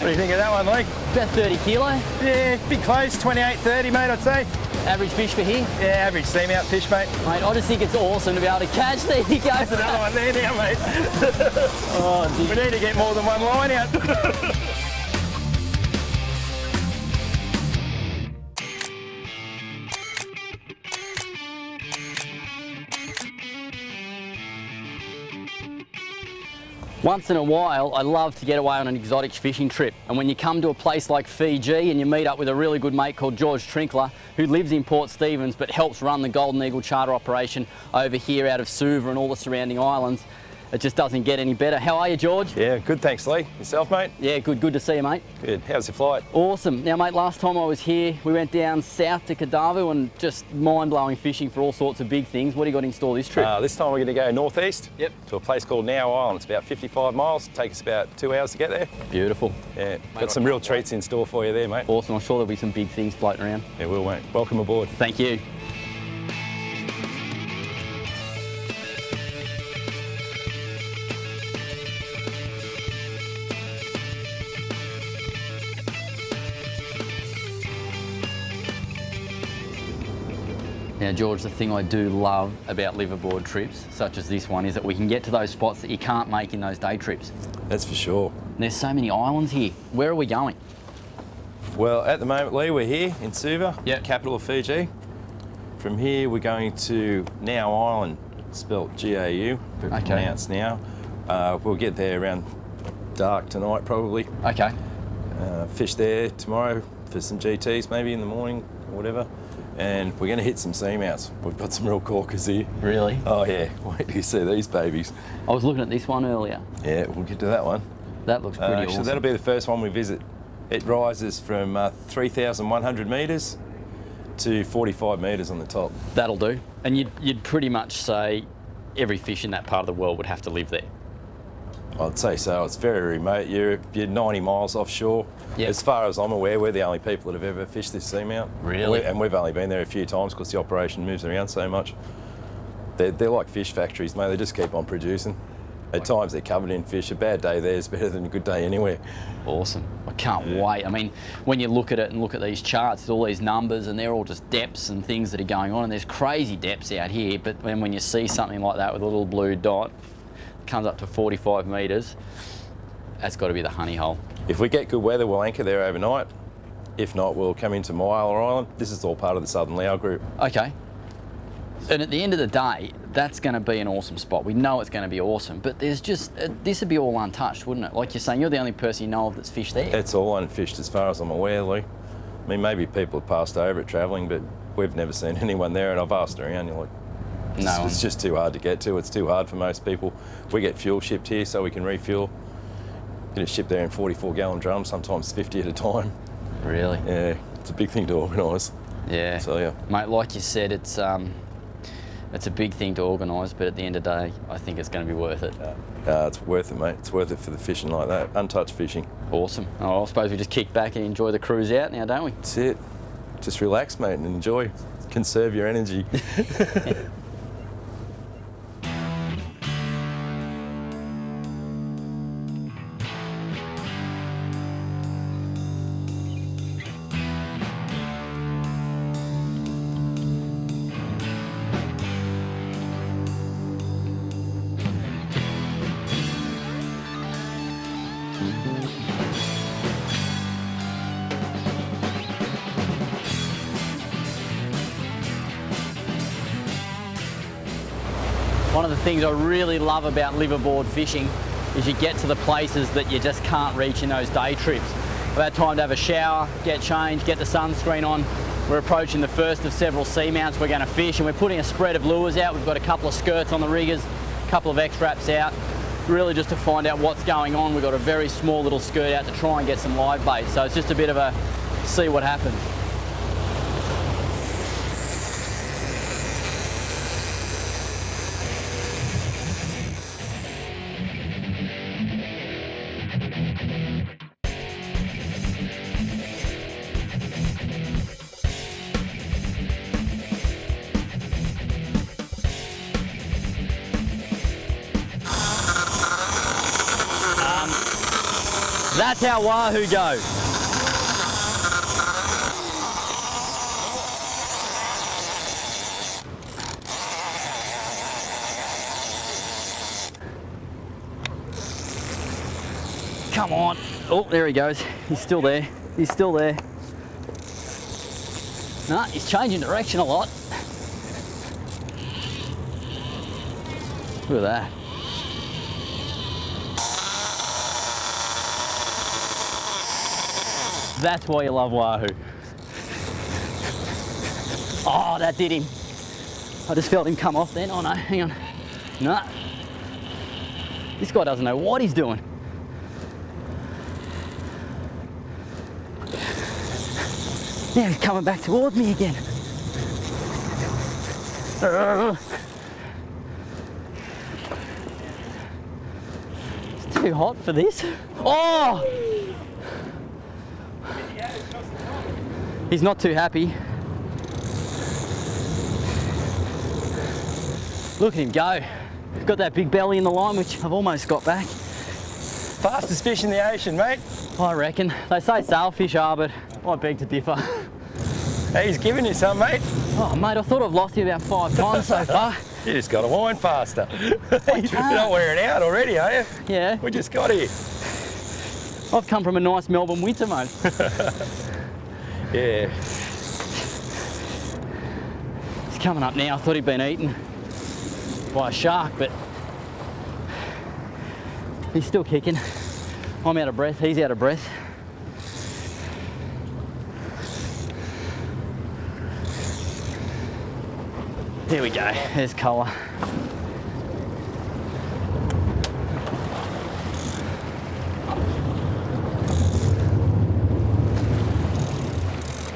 do you think of that one, Lee? About 30 kilo. Yeah, bit close, 28, 30, mate, I'd say. Average fish for here? Yeah, average seamount fish, mate. Mate, I just think it's awesome to be able to catch. There you go. There's another one there now, mate. Oh, we need to get more than one line out. Once in a while, I love to get away on an exotic fishing trip. And when you come to a place like Fiji and you meet up with a really good mate called George Trinkler, who lives in Port Stephens but helps run the Golden Eagle charter operation over here out of Suva and all the surrounding islands, it just doesn't get any better. How are you, George? Yeah, good, thanks, Lee. Yourself, mate? Yeah, good to see you, mate. Good. How's your flight? Awesome. Now, mate, last time I was here, we went down south to Kadavu and just mind-blowing fishing for all sorts of big things. What do you got in store this trip? This time we're going to go northeast. Yep. To a place called Now Island. It's about 55 miles. Take us about 2 hours to get there. Beautiful. Yeah, got some real treats in store for you there, mate. Awesome. I'm sure there'll be some big things floating around. Yeah, we'll, mate. Welcome aboard. Thank you. Now, George, the thing I do love about liveaboard trips, such as this one, is that we can get to those spots that you can't make in those day trips. That's for sure. And there's so many islands here. Where are we going? Well, at the moment, Lee, we're here in Suva, Yep. capital of Fiji. From here, we're going to Now Island, spelt G-A-U, but Okay. pronounced Now. We'll get there around dark tonight, probably. Okay. Fish there tomorrow for some GTs, maybe in the morning or whatever. And we're going to hit some seamounts. We've got some real corkers here. Really? Oh yeah, wait till you see these babies. I was looking at this one earlier. Yeah, we'll get to that one. That looks pretty awesome. So that'll be the first one we visit. It rises from 3,100 metres to 45 metres on the top. That'll do. And you'd pretty much say every fish in that part of the world would have to live there. I'd say so. It's very remote. You're 90 miles offshore. Yep. As far as I'm aware, we're the only people that have ever fished this seamount. Really? And we've only been there a few times because the operation moves around so much. They're like fish factories, mate. They just keep on producing. At times they're covered in fish. A bad day there is better than a good day anywhere. Awesome. I can't wait. I mean, when you look at it and look at these charts, there's all these numbers and they're all just depths and things that are going on, and there's crazy depths out here, but then when you see something like that with a little blue dot, comes up to 45 metres, that's got to be the honey hole. If we get good weather, we'll anchor there overnight. If not, we'll come into Myler Island. This is all part of the Southern Lao group. Okay. And at the end of the day, that's going to be an awesome spot. We know it's going to be awesome, but there's just, this would be all untouched, wouldn't it? Like you're saying, you're the only person you know of that's fished there. It's all unfished as far as I'm aware, Lee. I mean, maybe people have passed over it travelling, but we've never seen anyone there, and I've asked around, you're like, it's just too hard to get to. It's too hard for most people. We get fuel shipped here so we can refuel. Get it shipped there in 44-gallon drums, sometimes 50 at a time. Really? Yeah, it's a big thing to organise. Yeah. So, yeah. Mate, like you said, it's a big thing to organise, but at the end of the day, I think it's going to be worth it. It's worth it, mate. It's worth it for the fishing like that, untouched fishing. Awesome. Oh, I suppose we just kick back and enjoy the cruise out now, don't we? That's it. Just relax, mate, and enjoy. Conserve your energy. One of the things I really love about liveaboard fishing is you get to the places that you just can't reach in those day trips. I've had time to have a shower, get changed, get the sunscreen on. We're approaching the first of several seamounts we're going to fish, and we're putting a spread of lures out. We've got a couple of skirts on the riggers, a couple of X-Wraps out, really just to find out what's going on. We've got a very small little skirt out to try and get some live bait, so it's just a bit of a see what happens. That's how wahoo go. Come on. Oh, there he goes. He's still there. He's still there. No, he's changing direction a lot. Look at that. That's why you love wahoo. Oh, that did him. I just felt him come off then. Oh no, hang on. No. This guy doesn't know what he's doing. Now he's coming back towards me again. It's too hot for this. Oh! He's not too happy. Look at him go. Got that big belly in the line, which I've almost got back. Fastest fish in the ocean, mate. I reckon. They say sailfish are, but I beg to differ. Hey, he's giving you some, mate. Oh, mate, I thought I've lost you about 5 times so far. You just got to wind faster. You're not wearing out already, are you? Yeah. We just got here. I've come from a nice Melbourne winter, mate. Yeah. He's coming up now. I thought he'd been eaten by a shark, but he's still kicking. I'm out of breath. He's out of breath. There we go. There's colour.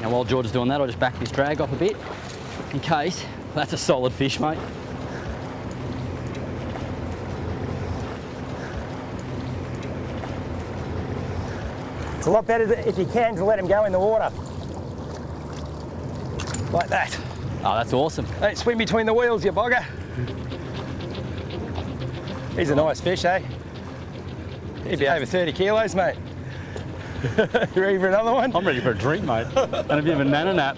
Now while George is doing that, I'll just back this drag off a bit in case. That's a solid fish, mate. It's a lot better if you can to let him go in the water. Like that. Oh, that's awesome. Don't swim between the wheels, you bugger. He's a nice fish, eh? He'd be over 30 kilos, mate. You ready for another one? I'm ready for a drink, mate. And a bit of a nana nap.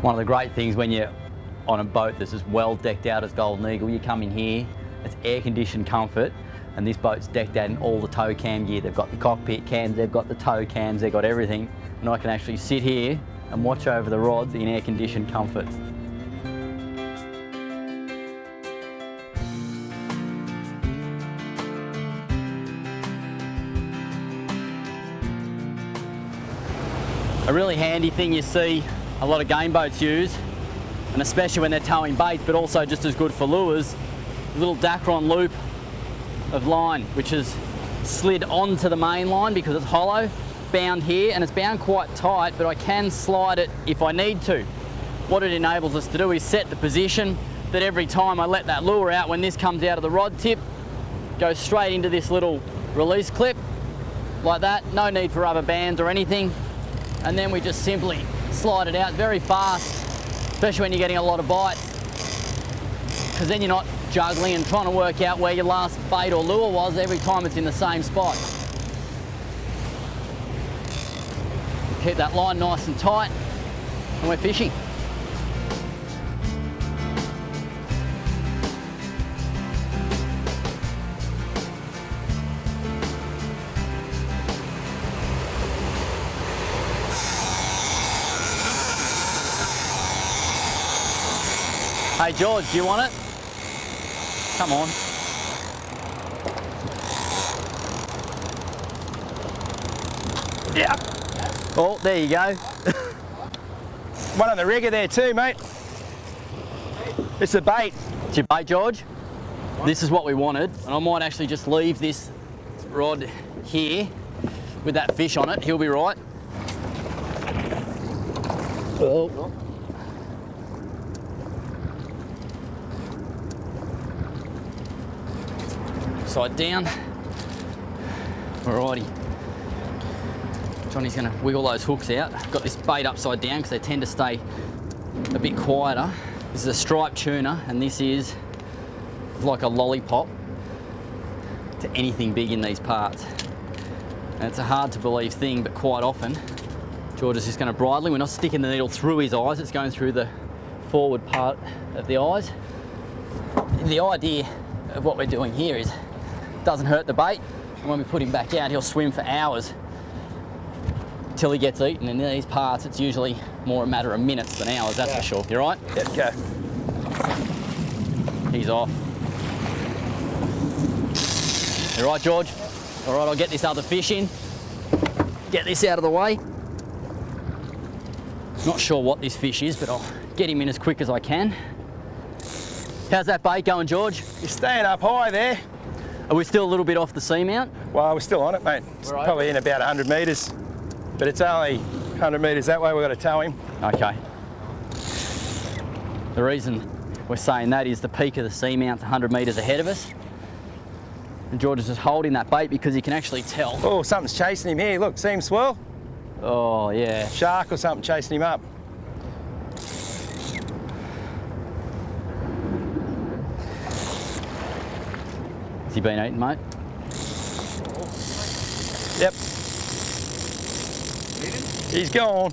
One of the great things when you're on a boat that's as well decked out as Golden Eagle, you come in here, it's air-conditioned comfort, and this boat's decked out in all the tow cam gear. They've got the cockpit cams, they've got the tow cams, they've got everything, and I can actually sit here and watch over the rods in air-conditioned comfort. A really handy thing you see a lot of game boats use, and especially when they're towing bait, but also just as good for lures, a little Dacron loop of line, which is slid onto the main line because it's hollow, bound here, and it's bound quite tight, but I can slide it if I need to. What it enables us to do is set the position that every time I let that lure out, when this comes out of the rod tip, goes straight into this little release clip, like that. No need for rubber bands or anything. And then we just simply slide it out very fast, especially when you're getting a lot of bites, because then you're not juggling and trying to work out where your last bait or lure was every time it's in the same spot. Keep that line nice and tight, and we're fishing. Hey George, do you want it? Come on. Yeah. Oh, there you go. One on the rigger there too, mate. It's a bait. It's your bait, George? This is what we wanted, and I might actually just leave this rod here with that fish on it. He'll be right. Oh. Side down. Alrighty. Johnny's gonna wiggle those hooks out. Got this bait upside down because they tend to stay a bit quieter. This is a striped tuna, and this is like a lollipop to anything big in these parts. And it's a hard to believe thing, but quite often, George is just going to bridle him. We're not sticking the needle through his eyes, it's going through the forward part of the eyes. The idea of what we're doing here is it doesn't hurt the bait, and when we put him back out, he'll swim for hours till he gets eaten. And in these parts, it's usually more a matter of minutes than hours, that's for sure. You right? Yep, go. He's off. You right, George? All right, I'll get this other fish in. Get this out of the way. Not sure what this fish is, but I'll get him in as quick as I can. How's that bait going, George? You're staying up high there. Are we still a little bit off the seamount? Well, we're still on it, mate. It's probably in about 100 metres, but it's only 100 metres that way. We've got to tow him. Okay. The reason we're saying that is the peak of the seamount's 100 metres ahead of us. And George is just holding that bait because you can actually tell. Oh, something's chasing him here. Look, see him swirl? Oh, yeah. Shark or something chasing him up. Has he been eaten, mate? Yep. He's gone.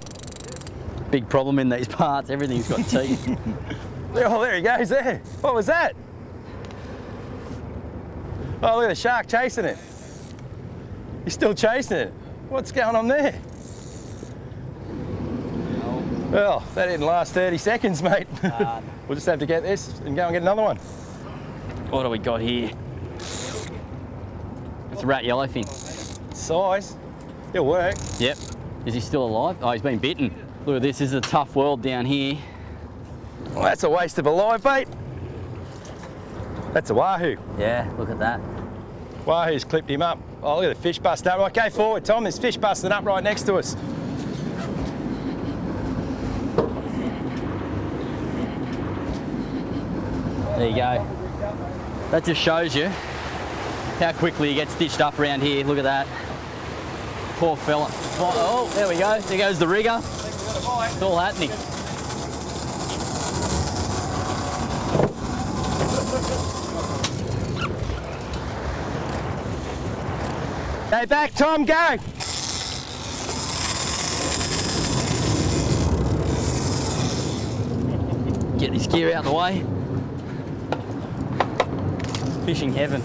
Big problem in these parts, everything's got teeth. Oh, there he goes there. What was that? Oh, look at the shark chasing it. He's still chasing it. What's going on there? Well, that didn't last 30 seconds, mate. We'll just have to get this and go and get another one. What do we got here? It's a rat yellowfin. Size. It'll work. Yep. Is he still alive? Oh, he's been bitten. Look at this. This is a tough world down here. Well, that's a waste of a live bait. That's a wahoo. Yeah, look at that. Wahoo's clipped him up. Oh, look at the fish busting up. Right, go forward, Tom. There's fish busting up right next to us. There you go. That just shows you how quickly you get stitched up around here. Look at that. Poor fella. Oh, there we go. There goes the rigger. It's all happening. Go back, Tom, go! Get this gear out of the way. Fishing heaven.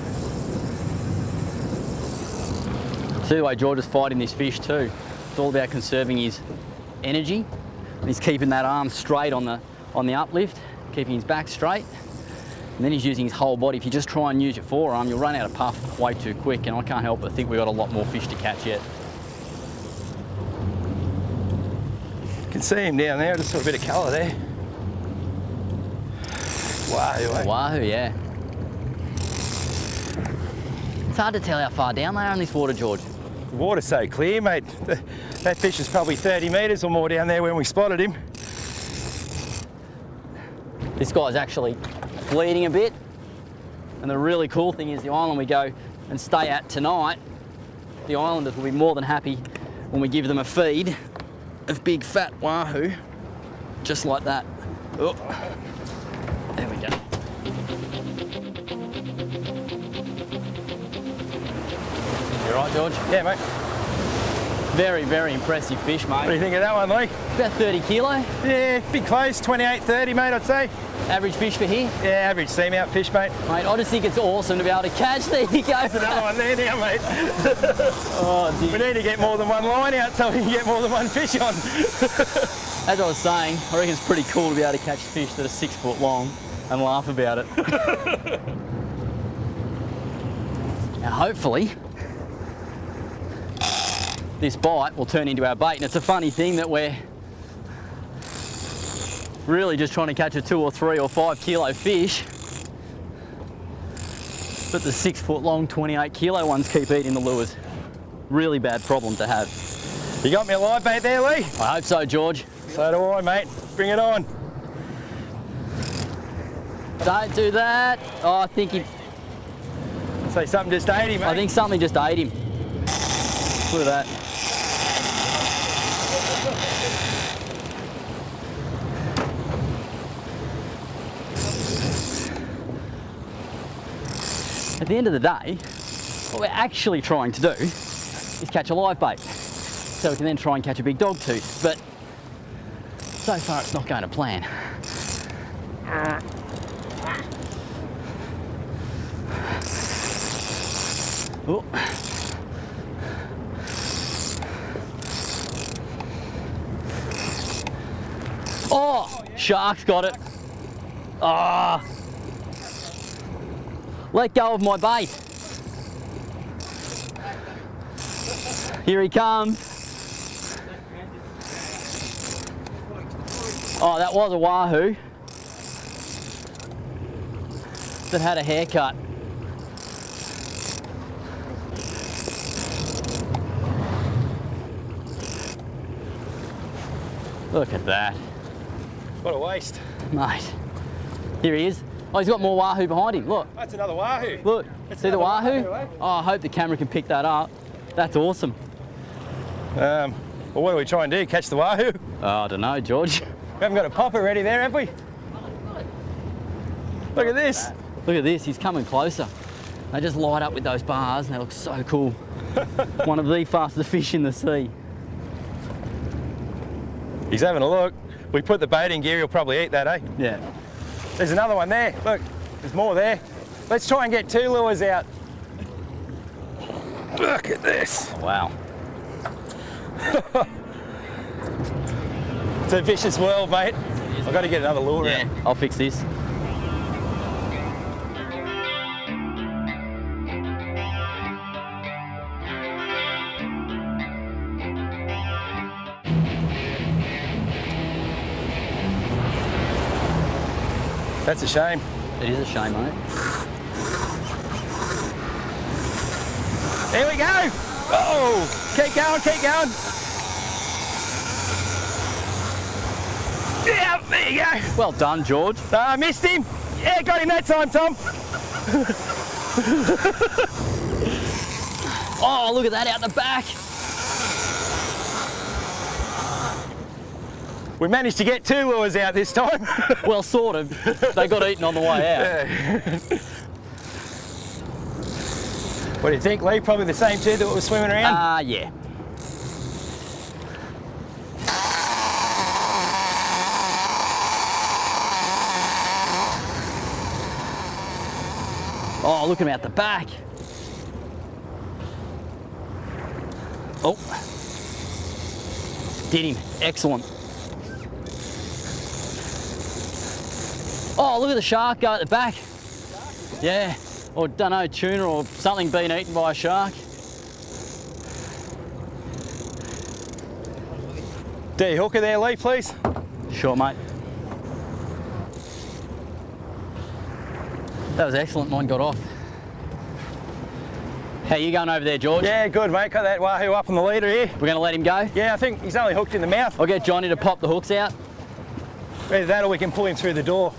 See the way George is fighting this fish too. It's all about conserving his energy. And he's keeping that arm straight on the uplift, keeping his back straight. And then he's using his whole body. If you just try and use your forearm, you'll run out of puff way too quick, and I can't help but think we've got a lot more fish to catch yet. You can see him down there, just got a bit of colour there. Wahoo, eh? Wahoo, yeah. It's hard to tell how far down they are in this water, George. The water's so clear, mate. That fish is probably 30 metres or more down there when we spotted him. This guy's actually bleeding a bit. And the really cool thing is the island we go and stay at tonight, the islanders will be more than happy when we give them a feed of big fat wahoo, just like that. Oh, there we go. You all right, George? Yeah, mate. Very, very impressive fish, mate. What do you think of that one, Lee? About 30 kilo. Yeah, bit close, 28, 30, mate, I'd say. Average fish for here? Yeah, average seamount fish, mate. Mate, I just think it's awesome to be able to catch. There you go. There's another one there now, mate. Oh, dear. We need to get more than one line out so we can get more than one fish on. As I was saying, I reckon it's pretty cool to be able to catch fish that are 6 foot long and laugh about it. Now, hopefully, this bite will turn into our bait. And it's a funny thing that we're really just trying to catch a 2 or 3 or 5 kilo fish, but the 6 foot long, 28 kilo ones keep eating the lures. Really bad problem to have. You got me a live bait there, Lee? I hope so, George. So do I, mate. Bring it on. Don't do that. Oh, I think he... Say something just ate him, mate. I think something just ate him. Look at that. At the end of the day, what we're actually trying to do is catch a live bait, so we can then try and catch a big dogtooth. But so far, it's not going to plan. Oh. Oh, shark's got it. Ah. Let go of my bait. Here he comes. Oh, that was a wahoo that had a haircut. Look at that. What a waste. Mate, here he is. Oh, he's got more wahoo behind him, look. That's another wahoo. Look, That's see the another wahoo? eh? Oh, I hope the camera can pick that up. That's awesome. Well, what do we try and do? Catch the wahoo? Oh, I don't know, George. We haven't got a popper ready there, have we? Look at this. Look at this, he's coming closer. They just light up with those bars and they look so cool. One of the fastest fish in the sea. He's having a look. We put the bait in gear, he'll probably eat that, eh? Yeah. There's another one there. Look, there's more there. Let's try and get 2 lures out. Look at this. Wow. It's a vicious world, mate. I've got to get another lure out. I'll fix this. That's a shame. It is a shame, mate. Here we go. Oh, keep going, keep going. Yeah, there you go. Well done, George. I missed him. Yeah, got him that time, Tom. Oh, look at that out the back. We managed to get 2 lures out this time. Well, sort of. They got eaten on the way out. Yeah. What do you think, Lee? Probably the same 2 that were swimming around? Yeah. Oh, look at him out the back. Oh. Did him. Excellent. Oh, look at the shark go at the back. Yeah. Or, don't know, tuna or something being eaten by a shark. De-hooker there, Lee, please. Sure, mate. That was excellent. Mine got off. How you going over there, George? Yeah, good, mate. Got that wahoo up on the leader here. We're going to let him go? Yeah, I think he's only hooked in the mouth. I'll get Johnny to pop the hooks out. Either that or we can pull him through the door.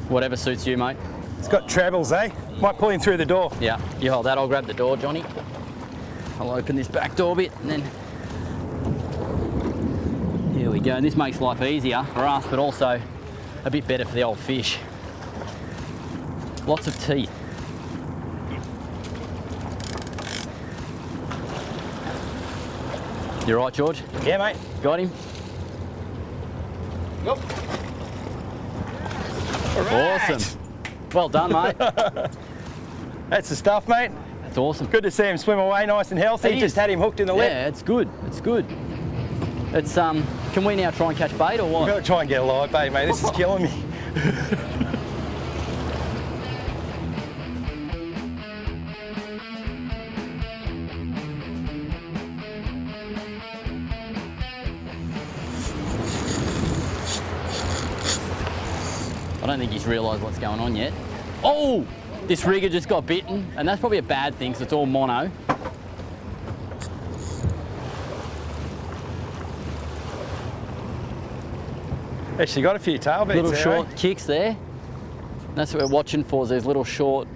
Whatever suits you, mate. It's got trebles, eh? Might pull him through the door. Yeah, you hold that. I'll grab the door, Johnny. I'll open this back door bit and then... Here we go. And this makes life easier for us, but also a bit better for the old fish. Lots of teeth. You right, George? Yeah, mate. Got him? Yep. All right. Awesome. Well done, mate. That's the stuff, mate. That's awesome. Good to see him swim away nice and healthy. It Just is. had him hooked in the lip. Yeah, it's good. It's good. It's can we now try and catch bait or I've what? got to try and get a live bait, mate. This is killing me. I don't think he's realised what's going on yet. Oh! This rigger just got bitten, and that's probably a bad thing because it's all mono. Actually got a few tail beats Little there, short eh? kicks there. That's what we're watching for, is these little short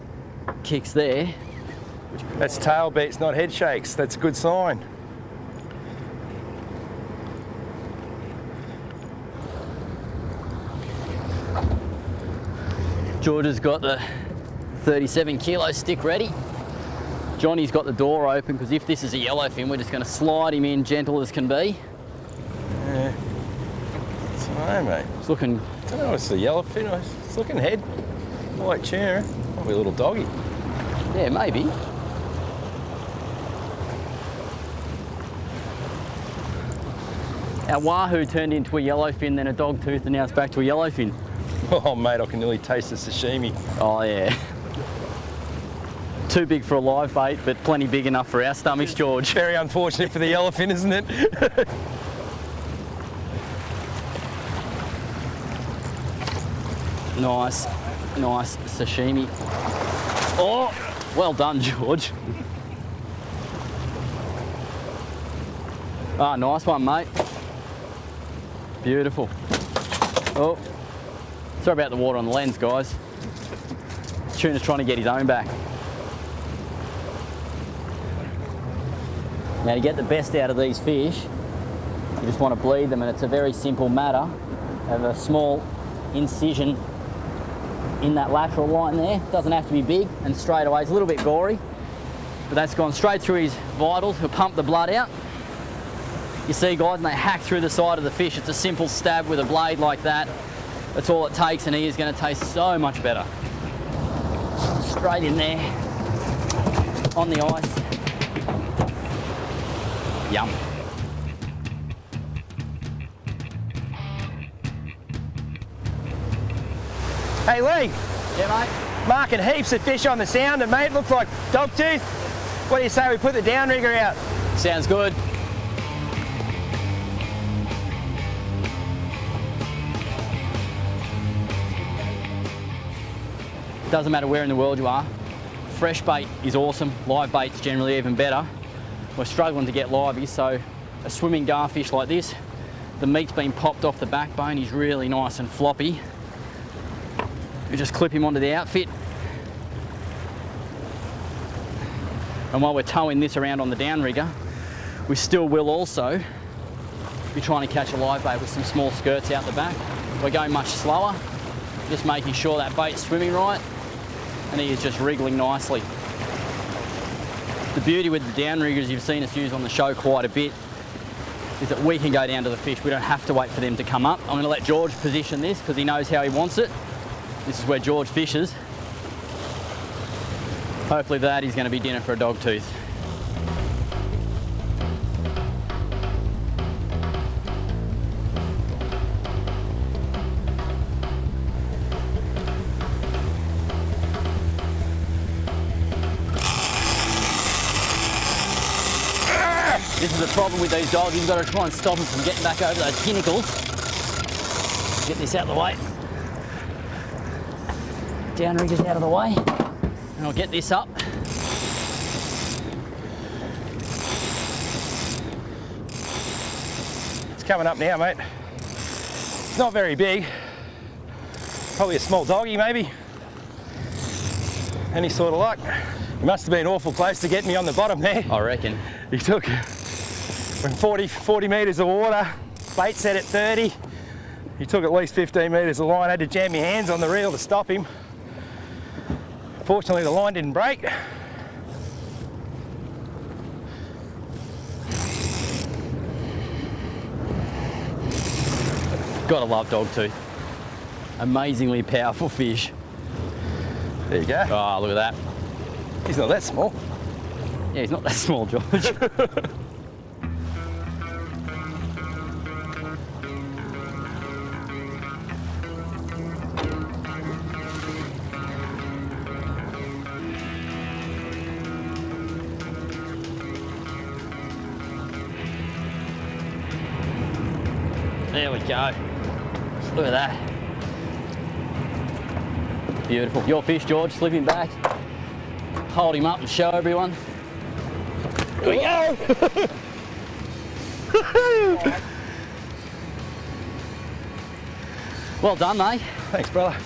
kicks there. That's tail beats, not head shakes. That's a good sign. George has got the 37 kilos stick ready. Johnny's got the door open because if this is a yellowfin, we're just going to slide him in gentle as can be. Yeah. It's fine, mate. It's looking... I don't know, it's a yellowfin. It's looking head. White tuna. Probably a little doggy. Yeah, maybe. Our wahoo turned into a yellowfin, then a dogtooth, and now it's back to a yellowfin. Oh, mate, I can nearly taste the sashimi. Oh, yeah. Too big for a live bait, but plenty big enough for our stomachs, George. Very unfortunate for the yellowfin, isn't it? Nice sashimi. Oh, well done, George. Ah, nice one, mate. Beautiful. Oh, sorry about the water on the lens, guys. Tuna's trying to get his own back. Now, to get the best out of these fish, you just want to bleed them, and it's a very simple matter. Have a small incision in that lateral line there. Doesn't have to be big, and straight away, it's a little bit gory, but that's gone straight through his vitals. He'll pump the blood out. You see, guys, and they hack through the side of the fish. It's a simple stab with a blade like that. That's all it takes, and he is going to taste so much better. Straight in there, on the ice. Yum. Hey, Lee. Yeah, mate. Marking heaps of fish on the sounder, mate. Looks like dogtooth. What do you say we put the downrigger out? Sounds good. Doesn't matter where in the world you are. Fresh bait is awesome. Live bait's generally even better. We're struggling to get liveys, so a swimming garfish like this, the meat's been popped off the backbone. He's really nice and floppy. We just clip him onto the outfit. And while we're towing this around on the downrigger, we still will also be trying to catch a live bait with some small skirts out the back. We're going much slower, just making sure that bait's swimming right, and he is just wriggling nicely. The beauty with the downriggers you've seen us use on the show quite a bit is that we can go down to the fish. We don't have to wait for them to come up. I'm going to let George position this because he knows how he wants it. This is where George fishes. Hopefully that is going to be dinner for a dogtooth. This is the problem with these dogs. You've got to try and stop them from getting back over those pinnacles. Get this out of the way. Downrigger's out of the way. And I'll get this up. It's coming up now, mate. It's not very big. Probably a small doggy, maybe. Any sort of luck. He must have been awful close to getting me on the bottom there. I reckon. He took from 40 metres of water, bait set at 30. He took at least 15 metres of line. I had to jam my hands on the reel to stop him. Fortunately, the line didn't break. Gotta love dogtooth. Amazingly powerful fish. There you go. Oh, look at that. He's not that small. Yeah, he's not that small, George. There we go. Look at that. Beautiful. Your fish, George. Slip him back. Hold him up and show everyone. Here we go. Well done, mate. Thanks, brother.